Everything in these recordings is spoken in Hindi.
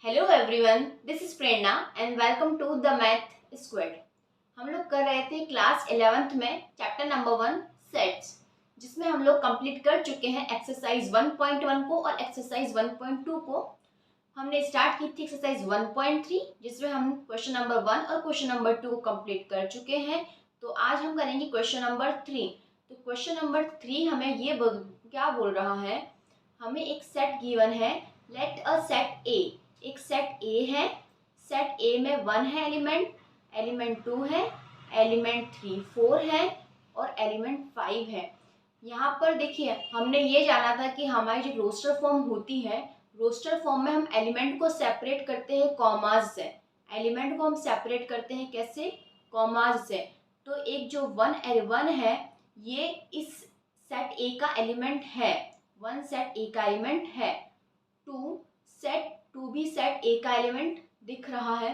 Hello everyone, this is Prerna and welcome to the math squad. हम लोग कर रहे थे क्लास 11th में चैप्टर नंबर 1 सेट्स, जिसमें हम लोग कंप्लीट कर चुके हैं एक्सरसाइज 1.1 को और एक्सरसाइज 1.2 को। हमने स्टार्ट की थी एक्सरसाइज 1.3, जिसमें हम क्वेश्चन नंबर 1 और क्वेश्चन नंबर 2 को कंप्लीट कर चुके हैं। तो आज हम करेंगे क्वेश्चन नंबर 3। तो क्वेश्चन नंबर 3 हमें ये क्या बोल रहा है, हमें एक सेट गिवन है, लेट अ सेट ए। एक सेट ए है, सेट ए में 1 है एलिमेंट, एलिमेंट 2 है, एलिमेंट 3 4 है और एलिमेंट 5 है। यहाँ पर देखिए हमने ये जाना था कि हमारी जो रोस्टर फॉर्म होती है, रोस्टर फॉर्म में हम एलिमेंट को सेपरेट करते हैं कॉमाज से। एलिमेंट को हम सेपरेट करते हैं कैसे? कॉमाज से। तो एक जो वन है, ये इस सेट ए का एलिमेंट है, 1 सेट ए का एलिमेंट है। 2 भी सेट ए का एलिमेंट दिख रहा है।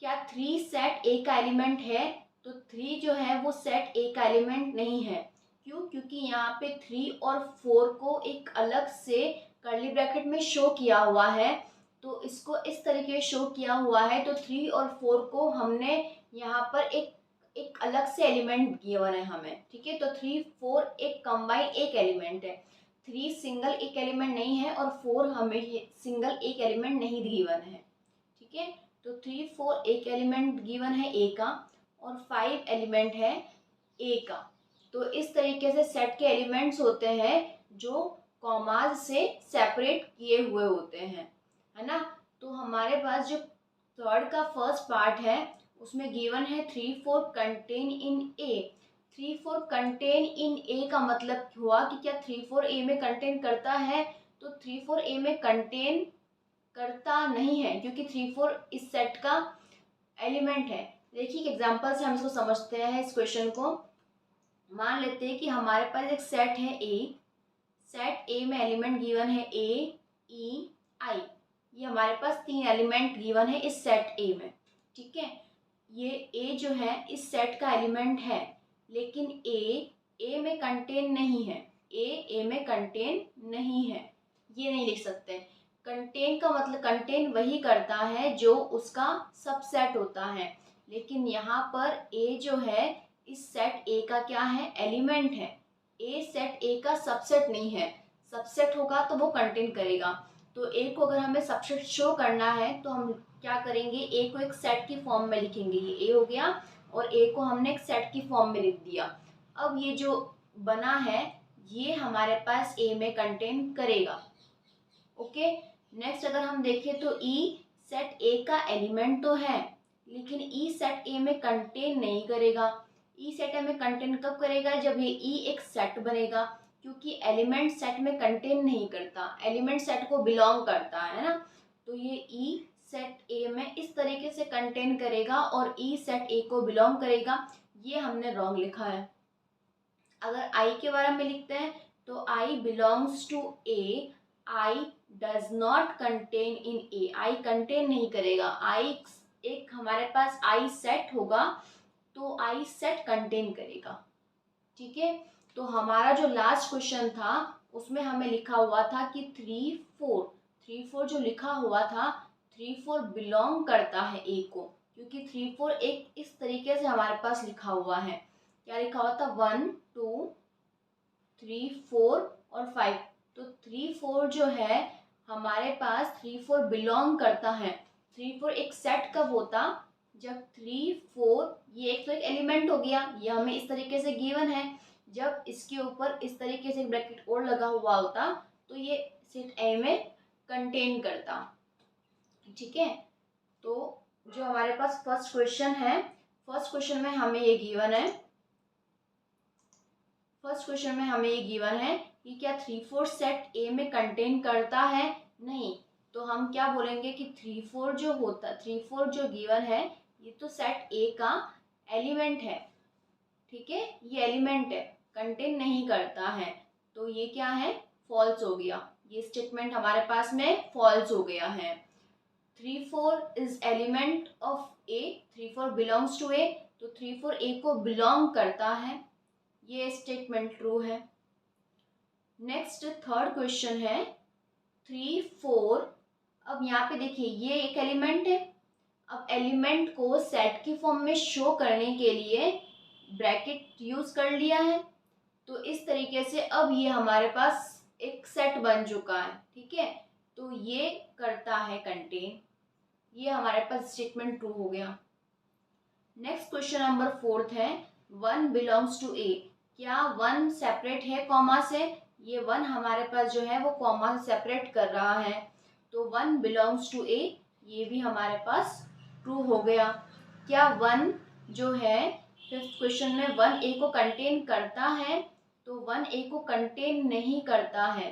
क्या 3 सेट ए का एलिमेंट है? तो 3 जो है वो सेट ए का एलिमेंट नहीं है। क्यों? क्योंकि यहाँ पे 3 और 4 को एक अलग से कर्ली ब्रैकेट में शो किया हुआ है, तो इसको इस तरीके शो किया हुआ है। तो 3 और 4 को हमने यहाँ पर एक अलग से एलिमेंट गिवन है हमें, ठीक है। तो 3 4 एक कंबाइन एक एलिमेंट है। 3 सिंगल एक एलिमेंट नहीं है और 4 हमें सिंगल एक एलिमेंट नहीं गिवन है, ठीक है। तो 3 4 एक एलिमेंट गिवन है ए का और 5 एलिमेंट है ए का। तो इस तरीके से सेट के एलिमेंट्स होते हैं जो कॉमाज से सेपरेट किए हुए होते हैं, है ना। तो हमारे पास जो थर्ड का फर्स्ट पार्ट है उसमें गिवन है 3 4 contain in A. 3 4 contain in ए का मतलब हुआ कि क्या 3 4 ए में कंटेन करता है? तो 3 4 ए में कंटेन करता नहीं है, क्योंकि 3 4 इस सेट का एलिमेंट है। देखिए एग्जांपल से हम इसको समझते हैं इस क्वेश्चन को। मान लेते हैं कि हमारे पास एक सेट है ए, सेट ए में एलिमेंट गिवन है ए ई आई। ये हमारे पास 3 एलिमेंट गिवन है इस सेट ए में, ठीक है। ये ए जो है इस सेट का एलिमेंट है, लेकिन ए में कंटेन नहीं है। ए में कंटेन नहीं है, ये नहीं लिख सकते। कंटेन का मतलब कंटेन वही करता है जो उसका सबसेट होता है, लेकिन यहाँ पर ए जो है इस सेट ए का क्या है? एलिमेंट है। ए सेट ए का सबसेट नहीं है, सबसेट होगा तो वो कंटेन करेगा। तो ए को अगर हमें सबसेट शो करना है तो हम क्या करेंगे? ए को एक सेट की फॉर्म में लिखेंगे। ये ए हो गया और ए को हमने एक सेट की फॉर्म में लिख दिया। अब ये जो बना है ये हमारे पास ए में कंटेन करेगा, ओके। नेक्स्ट अगर हम देखें तो ई सेट ए का एलिमेंट तो है, लेकिन ई सेट ए में कंटेन नहीं करेगा। ई सेट ए में कंटेन कब करेगा? जब ये ई एक सेट बनेगा, क्योंकि एलिमेंट सेट में कंटेन नहीं करता, एलिमेंट सेट को बिलोंग करता है ना। तो ये ई सेट ए में इस तरीके से कंटेन करेगा और ई सेट ए को बिलोंग करेगा। ये हमने रॉन्ग लिखा है। अगर आई के बारे में लिखते हैं तो I belongs to A, I does not contain in A. I contain नहीं करेगा। आई एक हमारे पास आई सेट होगा तो आई सेट कंटेन करेगा, ठीक है। तो हमारा जो लास्ट क्वेश्चन था उसमें हमें लिखा हुआ था कि 3 4 जो लिखा हुआ था 3 4 बिलोंग करता है ए को, क्योंकि 3 4 एक इस तरीके से हमारे पास लिखा हुआ है। क्या लिखा हुआ था? 1 2 3 4 और 5। तो 3 4 जो है हमारे पास 3 4 बिलोंग करता है। 3 4 एक सेट कब होता? जब 3 4 ये एक तो एक एलिमेंट हो गया, ये हमें इस तरीके से गिवन है। जब इसके ऊपर इस तरीके से ब्रैकेट और लगा हुआ होता तो ये सेट ए में कंटेन करता, ठीक है। तो जो हमारे पास फर्स्ट क्वेश्चन है, फर्स्ट क्वेश्चन में हमें ये गिवन है, फर्स्ट क्वेश्चन में हमें ये गिवन है कि क्या 3 4 सेट ए में कंटेन करता है? नहीं। तो हम क्या बोलेंगे कि 3 4 जो होता, 3 4 जो गिवन है ये तो सेट ए का एलिमेंट है, ठीक है। ये एलिमेंट है, कंटेन नहीं करता है। तो ये क्या है? फॉल्स हो गया। ये स्टेटमेंट हमारे पास में फॉल्स हो गया है। 3 4 is element of A, 3 4 belongs to A. तो 3 4 ए को बिलोंग करता है, ये स्टेटमेंट ट्रू है। नेक्स्ट थर्ड क्वेश्चन है 3 4 अब यहाँ पे देखिए ये एक एलिमेंट है। अब एलिमेंट को सेट की फॉर्म में शो करने के लिए ब्रैकेट यूज कर लिया है। तो इस तरीके से अब ये हमारे पास एक सेट बन चुका है, ठीक है। तो ये करता है कंटेन, ये हमारे पास स्टेटमेंट ट्रू हो गया। नेक्स्ट क्वेश्चन नंबर 4 है, 1 बिलोंग्स टू ए। क्या 1 सेपरेट है कॉमा से? ये 1 हमारे पास जो है वो कॉमा से सेपरेट कर रहा है, तो 1 बिलोंग्स टू ए, ये भी हमारे पास ट्रू हो गया। क्या 1 जो है फिफ्थ क्वेश्चन में 1 ए को कंटेन करता है? तो 1 ए को कंटेन नहीं करता है,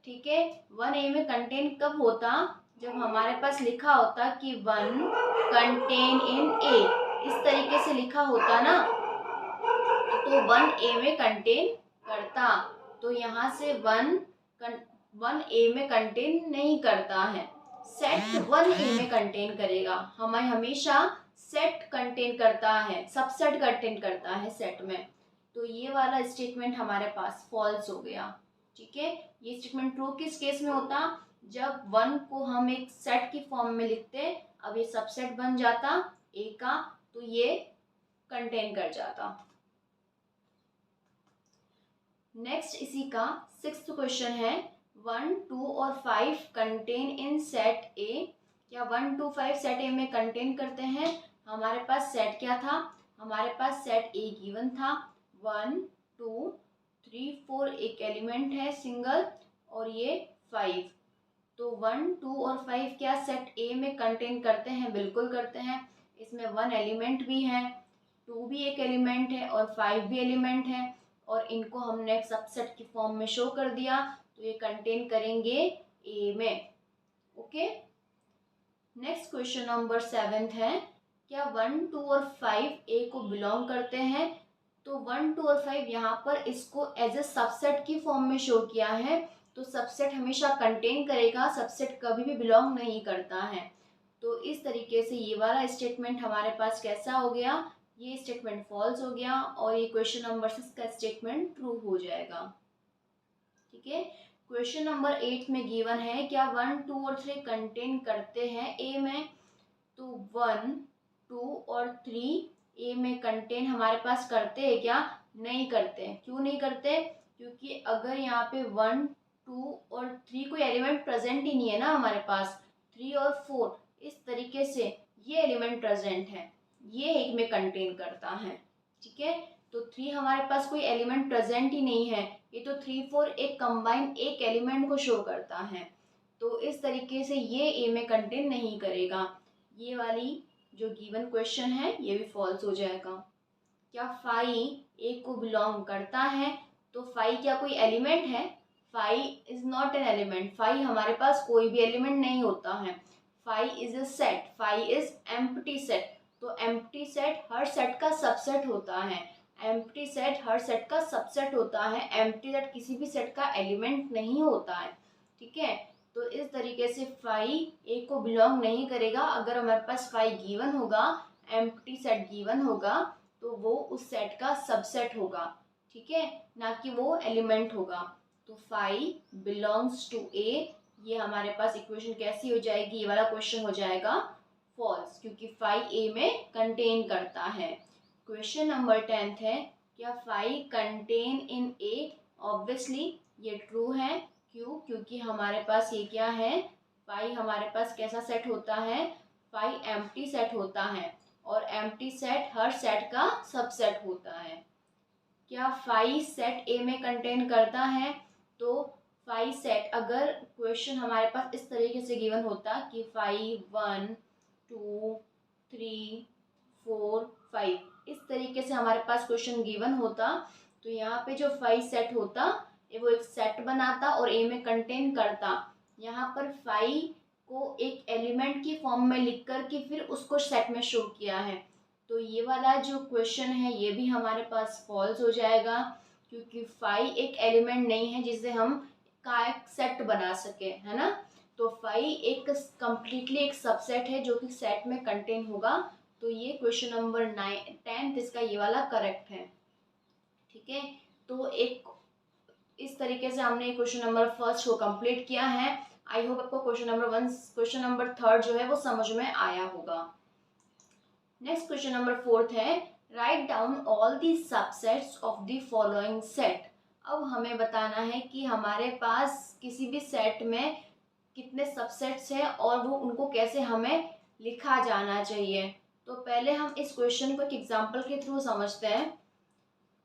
ठीक है। 1 ए में कंटेन कब होता? जब हमारे पास लिखा होता कि 1 कंटेन इन ए, इस तरीके से लिखा होता ना, तो 1 ए में कंटेन करता। तो यहाँ से 1 ए में कंटेन नहीं करता है। सेट 1 ए में कंटेन करेगा, हमें हमेशा सेट कंटेन करता है, सबसेट कंटेन करता है सेट में। तो ये वाला स्टेटमेंट हमारे पास फॉल्स हो गया, ठीक है। ये स्टेटमेंट ट्रू किस केस में होता? जब 1 को हम एक सेट की फॉर्म में लिखते, अब ये सबसेट बन जाता ए का, तो ये कंटेन कर जाता। नेक्स्ट इसी का 6th क्वेश्चन है, 1, 2 और 5 कंटेन इन सेट ए। क्या 1, 2, 5 सेट ए में कंटेन करते हैं? हमारे पास सेट क्या था? हमारे पास सेट ए गिवन था, 1, 2, 3, 4 एक एलिमेंट है सिंगल, और ये 5। तो 1, 2 और 5 क्या सेट ए में कंटेन करते हैं? बिल्कुल करते हैं। इसमें 1 एलिमेंट भी है, 2 भी एक एलिमेंट है, और 5 भी एलिमेंट है, और इनको हमने एक सबसेट की फॉर्म में शो कर दिया, तो ये कंटेन करेंगे ए में, ओके। नेक्स्ट क्वेश्चन नंबर 7 है, क्या 1, 2 और 5 ए को बिलोंग करते हैं? तो 1, 2 और 5 यहाँ पर इसको एज ए सबसेट की फॉर्म में शो किया है, तो सबसेट हमेशा कंटेन करेगा, सबसेट कभी भी बिलोंग नहीं करता है। तो इस तरीके से ये वाला स्टेटमेंट हमारे पास कैसा हो गया? ये स्टेटमेंट फॉल्स हो गया, और ये क्वेश्चन नंबर 6 का स्टेटमेंट ट्रू हो जाएगा, ठीक है। क्वेश्चन नंबर 8 में गिवन है, क्या 1, 2 और 3 कंटेन करते हैं ए में? तो 1, 2 और 3 ए में कंटेन हमारे पास करते हैं क्या? नहीं करते। क्यों नहीं करते? क्योंकि अगर यहाँ पे 1, 2 और 3 कोई एलिमेंट प्रेजेंट ही नहीं है ना हमारे पास, 3 और 4 इस तरीके से ये एलिमेंट प्रेजेंट है, ये एक में कंटेन करता है, ठीक है। तो 3 हमारे पास कोई एलिमेंट प्रेजेंट ही नहीं है, ये तो 3, 4 एक कंबाइन एक एलिमेंट को शो करता है, तो इस तरीके से ये ए में कंटेन नहीं करेगा। ये वाली जो गिवन क्वेश्चन है ये भी फॉल्स हो जाएगा। क्या 5 ए को बिलोंग करता है? तो 5 क्या कोई एलिमेंट है? 5 इज नॉट एन एलिमेंट, 5 हमारे पास कोई भी एलिमेंट नहीं होता है। 5 is a set, 5 is empty set. तो एम्प्टी सेट हर सेट का सबसेट होता है, एम्प्टी सेट हर सेट का सबसेट होता है, एम्प्टी सेट किसी भी सेट का एलिमेंट नहीं होता है, ठीक है। तो इस तरीके से 5 ए को बिलोंग नहीं करेगा। अगर हमारे पास 5 गिवन होगा, एम्प्टी सेट गिवन होगा, तो वो उस सेट का सबसेट होगा, ठीक है, ना कि वो एलिमेंट होगा। तो 5 बिलोंग्स टू ए, ये हमारे पास इक्वेशन कैसी हो जाएगी? ये वाला क्वेश्चन हो जाएगा फॉल्स, क्योंकि 5 ए में कंटेन करता है। क्वेश्चन नंबर 10 है, क्या 5 कंटेन इन ए? ऑब्वियसली ये ट्रू है। क्यों? क्योंकि हमारे पास ये क्या है, 5 हमारे पास कैसा सेट होता है? 5 एम्प्टी सेट होता है, और एम्प्टी सेट हर सेट का सबसेट होता है। क्या 5 सेट ए में कंटेन करता है? तो 5 सेट, अगर क्वेश्चन हमारे पास इस तरीके से गिवन होता कि 5, 1, 2, 3, 4, 5 इस तरीके से हमारे पास क्वेश्चन गिवन होता, तो यहाँ पे जो 5 सेट होता वो एक सेट बनाता और ए में कंटेन करता। यहाँ पर 5 को एक एलिमेंट की फॉर्म में लिख कर के फिर उसको सेट में शो किया है, तो ये वाला जो क्वेश्चन है ये भी हमारे पास फॉल्स हो जाएगा, क्योंकि 5 एक एलिमेंट नहीं है जिसे हम का एक सेट बना सके, है ना। तो 5 एक कम्प्लीटली एक सबसेट है जो कि सेट में कंटेन होगा। तो ये क्वेश्चन नंबर 10 इसका ये वाला करेक्ट है, ठीक है। तो एक इस तरीके से हमने क्वेश्चन नंबर फर्स्ट को कंप्लीट किया है। आई होप आपको क्वेश्चन नंबर 1 क्वेश्चन नंबर 3 जो है वो समझ में आया होगा। नेक्स्ट क्वेश्चन नंबर 4 है, write down all the subsets of the following set. अब हमें बताना है कि हमारे पास किसी भी सेट में कितने सबसेट्स हैं और वो उनको कैसे हमें लिखा जाना चाहिए। तो पहले हम इस क्वेश्चन को एक एग्जांपल के थ्रू समझते हैं।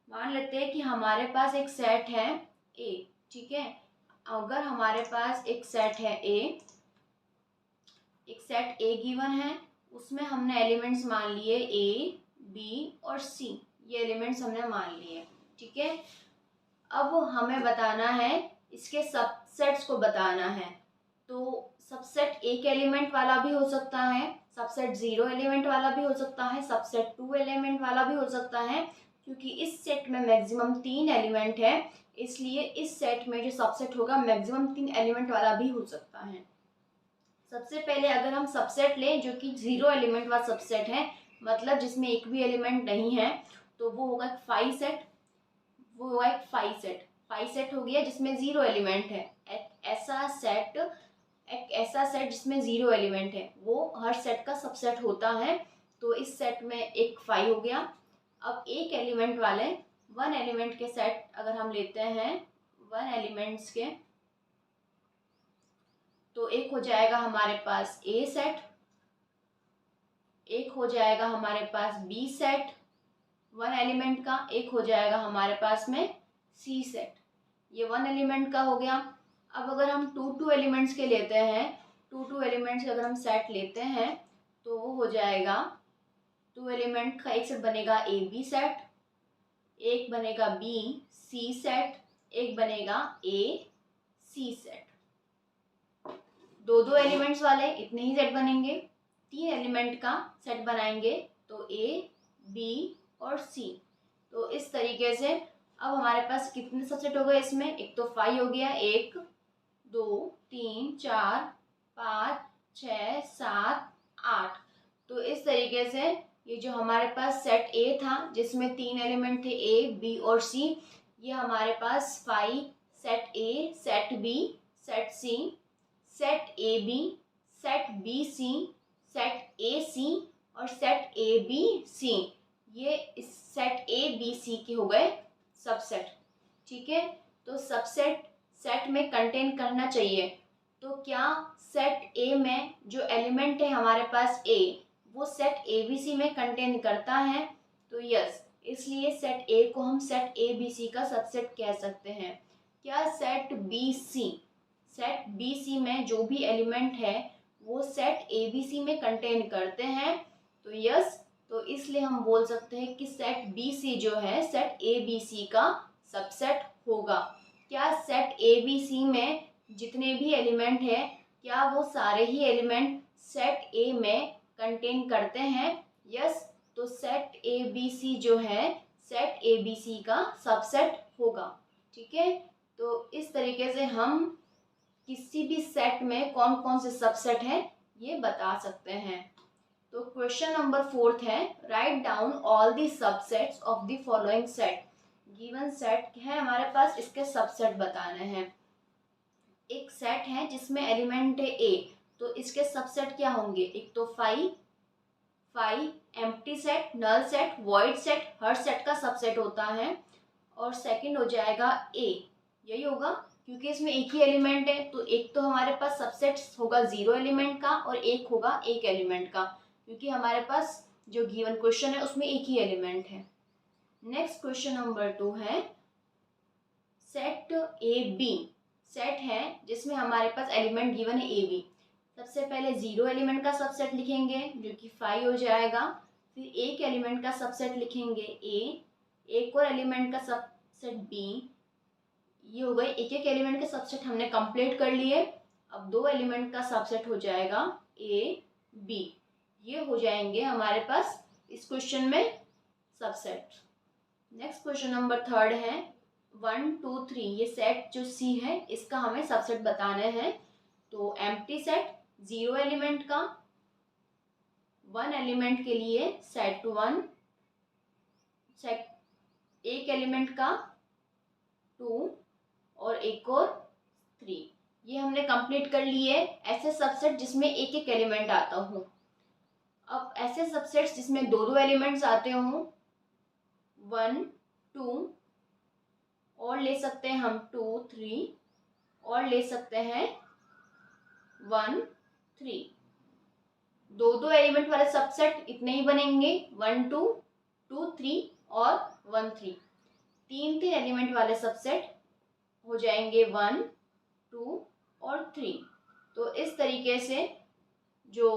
मान लेते हैं कि हमारे पास एक सेट है ए, ठीक है। अगर हमारे पास एक सेट है ए, एक सेट ए गिवन है, उसमें हमने एलिमेंट्स मान लिए ए, बी और सी, ये एलिमेंट्स हमने मान लिए, ठीक है। अब हमें बताना है, इसके सबसेट्स को बताना है। तो सबसेट एक एलिमेंट वाला भी हो सकता है, सबसेट 0 एलिमेंट वाला भी हो सकता है, सबसेट 2 एलिमेंट वाला भी हो सकता है। क्योंकि इस सेट में मैक्सिमम 3 एलिमेंट है, इसलिए इस सेट में जो सबसेट होगा मैक्सिमम 3 एलिमेंट वाला भी हो सकता है। सबसे पहले अगर हम सबसेट लें जो कि 0 एलिमेंट वाला सबसेट है, मतलब जिसमें एक भी एलिमेंट नहीं है, तो वो होगा एक फाई सेट। वो होगा एक फाई सेट। फाई सेट हो गया जिसमें 0 एलिमेंट है। एक ऐसा सेट जिसमें 0 एलिमेंट है वो हर सेट का सबसेट होता है। तो इस सेट में एक फाई हो गया। अब एक एलिमेंट वाले 1 एलिमेंट के सेट अगर हम लेते हैं 1 एलिमेंट्स के, तो एक हो जाएगा हमारे पास ए सेट, एक हो जाएगा हमारे पास बी सेट 1 एलिमेंट का, एक हो जाएगा हमारे पास में सी सेट, ये 1 एलिमेंट का हो गया। अब अगर हम 2 एलिमेंट्स के लेते हैं, 2 एलिमेंट्स अगर हम सेट लेते हैं तो वो हो जाएगा 2 एलिमेंट का एक सेट बनेगा ए बी सेट, एक बनेगा बी सी सेट, एक बनेगा ए सी सेट। 2 एलिमेंट्स वाले इतने ही सेट बनेंगे। 3 एलिमेंट का सेट बनाएंगे तो ए बी और सी। तो इस तरीके से अब हमारे पास कितने सबसेट हो गए इसमें, एक तो 5 हो गया, 1 2 3 4 5 6 7 8। तो इस तरीके से ये जो हमारे पास सेट ए था जिसमें 3 एलिमेंट थे ए बी और सी, ये हमारे पास 5 set A, set B, set C, set A B, set B C, set A C और सेट ए बी सी, ये इस सेट ए बी सी के हो गए सबसेट, ठीक है। तो सबसेट सेट में कंटेन करना चाहिए। तो क्या सेट ए में जो एलिमेंट है हमारे पास ए, वो सेट ए बी सी में कंटेन करता है? तो यस, इसलिए सेट ए को हम सेट ए बी सी का सबसेट कह सकते हैं। क्या सेट बी सी में जो भी एलिमेंट है वो सेट ए बी सी में कंटेन करते हैं? तो यस, तो इसलिए हम बोल सकते हैं कि सेट बी सी जो है सेट ए बी सी का सबसेट होगा। क्या सेट ए बी सी में जितने भी एलिमेंट है क्या वो सारे ही एलिमेंट सेट ए में कंटेन करते हैं? यस, तो सेट ए बी सी जो है सेट ए बी सी का सबसेट होगा, ठीक है। तो इस तरीके से हम किसी भी सेट में कौन कौन से सबसेट हैं ये बता सकते हैं। तो क्वेश्चन नंबर 4 है, write down all the subsets of the following set. Given set है हमारे पास, इसके सबसेट बताने हैं। एक सेट है जिसमें एलिमेंट है ए, तो इसके सबसेट क्या होंगे? एक तो phi, empty set, null set, void set, हर सेट का सबसेट होता है। और सेकंड हो जाएगा ए, यही होगा क्योंकि इसमें एक ही एलिमेंट है। तो एक तो हमारे पास सबसेट होगा 0 एलिमेंट का और एक होगा 1 एलिमेंट का, क्योंकि हमारे पास जो गिवन क्वेश्चन है उसमें एक ही एलिमेंट है। नेक्स्ट क्वेश्चन नंबर 2 है, सेट ए बी सेट है जिसमें हमारे पास एलिमेंट गिवन है ए बी। सबसे पहले 0 एलिमेंट का सबसेट लिखेंगे जो कि 5 हो जाएगा। फिर एक एलिमेंट का सबसेट लिखेंगे ए, एक और एलिमेंट का सबसेट बी। ये हो गए एक एक एलिमेंट के सबसेट हमने कंप्लीट कर लिए। अब 2 एलिमेंट का सबसेट हो जाएगा ए बी। ये हो जाएंगे हमारे पास इस क्वेश्चन में सबसेट। नेक्स्ट क्वेश्चन नंबर 3 है, 1 2 3, ये सेट जो सी है इसका हमें सबसेट बताने हैं। तो एम्प्टी सेट 0 एलिमेंट का, 1 एलिमेंट के लिए सेट 1, सेट एक एलिमेंट का 2 और एक और 3। ये हमने कंप्लीट कर लिए ऐसे सबसेट जिसमें एक एक एलिमेंट आता हो। अब ऐसे सबसेट्स जिसमें दो दो एलिमेंट्स आते हों, 1 2 और ले सकते हैं हम 2 3 और ले सकते हैं 1 3। दो दो एलिमेंट वाले सबसेट इतने ही बनेंगे, 1 2 2 3 और 1 3। तीन तीन एलिमेंट वाले सबसेट हो जाएंगे 1 2 और 3। तो इस तरीके से जो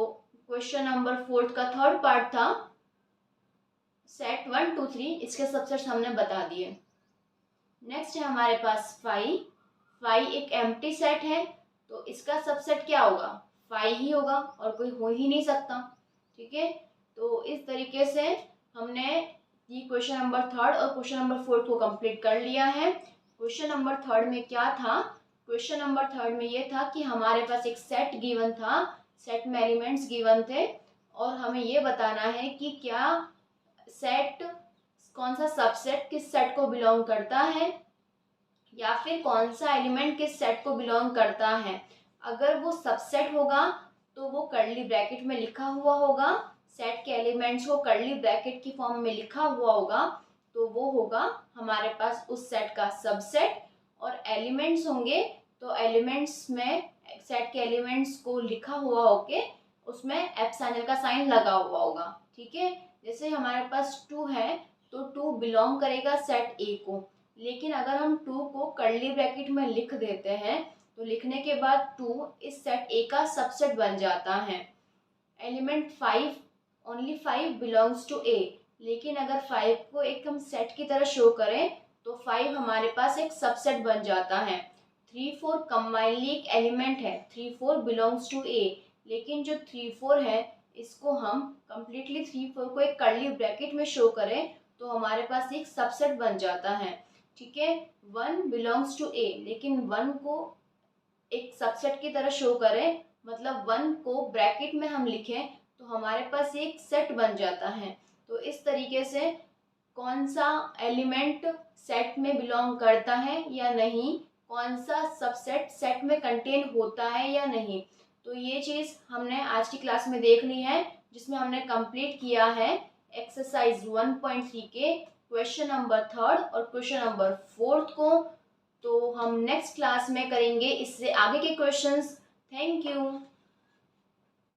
क्वेश्चन नंबर 4 का थर्ड पार्ट था, सेट 1 2 3, इसके सबसेट्स हमने बता दिए। नेक्स्ट है हमारे पास 5। 5 एक एम्प्टी सेट है, तो इसका सबसेट क्या होगा, 5 ही होगा और कोई हो ही नहीं सकता। ठीक है, तो इस तरीके से हमने ये क्वेश्चन नंबर 3 और क्वेश्चन नंबर 4 को कंप्लीट कर लिया है। क्वेश्चन नंबर 3 में क्या था, क्वेश्चन नंबर 3 में ये था कि हमारे पास एक सेट गिवन था, सेट में एलिमेंट्स गिवन थे और हमें ये बताना है कि क्या सेट, कौन सा सबसेट किस सेट को बिलोंग करता है या फिर कौन सा एलिमेंट किस सेट को बिलोंग करता है। अगर वो सबसेट होगा तो वो कर्ली ब्रैकेट में लिखा हुआ होगा, सेट के एलिमेंट्स को कर्ली ब्रैकेट की फॉर्म में लिखा हुआ होगा, तो वो होगा हमारे पास उस सेट का सबसेट। और एलिमेंट्स होंगे तो एलिमेंट्स में सेट के एलिमेंट्स को लिखा हुआ होके उसमें एप्सिलॉन का साइन लगा हुआ होगा। ठीक है, जैसे हमारे पास 2 है तो 2 बिलोंग करेगा सेट ए को, लेकिन अगर हम 2 को कर्ली ब्रैकेट में लिख देते हैं तो लिखने के बाद 2 इस सेट ए का सबसेट बन जाता है। एलिमेंट 5, ओनली 5 बिलोंग्स टू ए, लेकिन अगर 5 को एक हम सेट की तरह शो करें तो 5 हमारे पास एक सबसेट बन जाता है। 3 4 कंबाइनली एक एलिमेंट है, 3 4 बिलोंग्स टू ए, लेकिन जो 3 4 है इसको हम कंप्लीटली 3 4 को एक कर्ली ब्रैकेट में शो करें तो हमारे पास एक सबसेट बन जाता है। ठीक है, 1 बिलोंग्स टू ए, लेकिन 1 को एक सबसेट की तरह शो करें, मतलब 1 को ब्रैकेट में हम लिखें तो हमारे पास एक सेट बन जाता है। तो इस तरीके से कौन सा एलिमेंट सेट में बिलोंग करता है या नहीं, कौन सा सबसेट सेट में कंटेन होता है या नहीं, तो ये चीज़ हमने आज की क्लास में देख ली है, जिसमें हमने कंप्लीट किया है एक्सरसाइज 1.3 के क्वेश्चन नंबर 3 और क्वेश्चन नंबर 4 को। तो हम नेक्स्ट क्लास में करेंगे इससे आगे के क्वेश्चंस। Thank you.